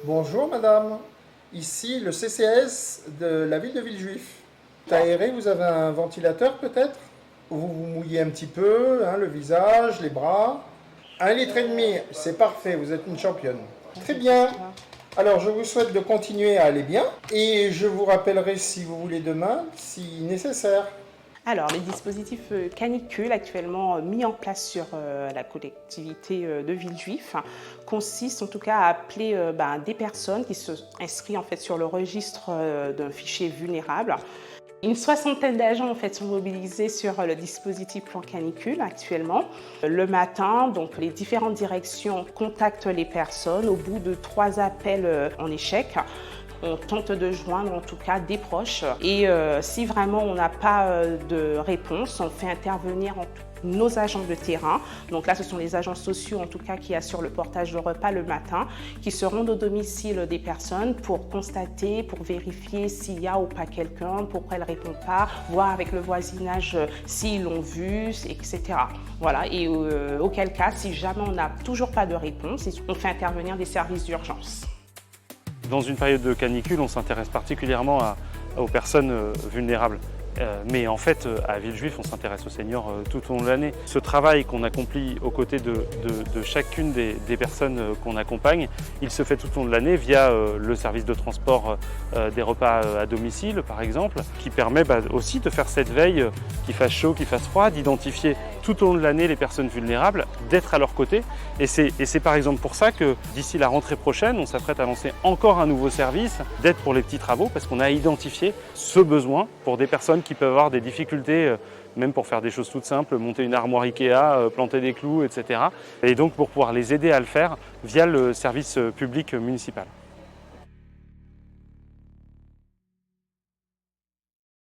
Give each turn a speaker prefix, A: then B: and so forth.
A: Bonjour madame, ici le CCAS de la ville de Villejuif. Aéré, vous avez un ventilateur peut-être? Vous vous mouillez un petit peu, hein, le visage, les bras. 1,5 litre, c'est parfait, vous êtes une championne. Très bien. Alors je vous souhaite de continuer à aller bien et je vous rappellerai si vous voulez demain, si nécessaire.
B: Alors, les dispositifs canicule actuellement mis en place sur la collectivité de Villejuif consistent en tout cas à appeler des personnes qui se inscrivent en fait sur le registre d'un fichier vulnérable. Une soixantaine d'agents en fait, sont mobilisés sur le dispositif plan canicule actuellement. Le matin, donc, les différentes directions contactent les personnes. Au bout de 3 appels en échec, on tente de joindre en tout cas des proches et si vraiment on n'a pas de réponse, on fait intervenir nos agents de terrain. Donc là, ce sont les agents sociaux en tout cas qui assurent le portage de repas le matin, qui se rendent au domicile des personnes pour constater, pour vérifier s'il y a ou pas quelqu'un, pourquoi elle ne répond pas, voir avec le voisinage s'ils l'ont vu, etc. Voilà, et auquel cas, si jamais on n'a toujours pas de réponse, on fait intervenir des services d'urgence.
C: Dans une période de canicule, on s'intéresse particulièrement aux personnes vulnérables. Mais en fait, à Villejuif, on s'intéresse aux seniors tout au long de l'année. Ce travail qu'on accomplit aux côtés de chacune des personnes qu'on accompagne, il se fait tout au long de l'année via le service de transport des repas à domicile, par exemple, qui permet aussi de faire cette veille, qu'il fasse chaud, qu'il fasse froid, d'identifier tout au long de l'année les personnes vulnérables, d'être à leur côté. Et c'est par exemple pour ça que d'ici la rentrée prochaine, on s'apprête à lancer encore un nouveau service d'aide pour les petits travaux, parce qu'on a identifié ce besoin pour des personnes qui peuvent avoir des difficultés, même pour faire des choses toutes simples, monter une armoire Ikea, planter des clous, etc. Et donc pour pouvoir les aider à le faire via le service public municipal.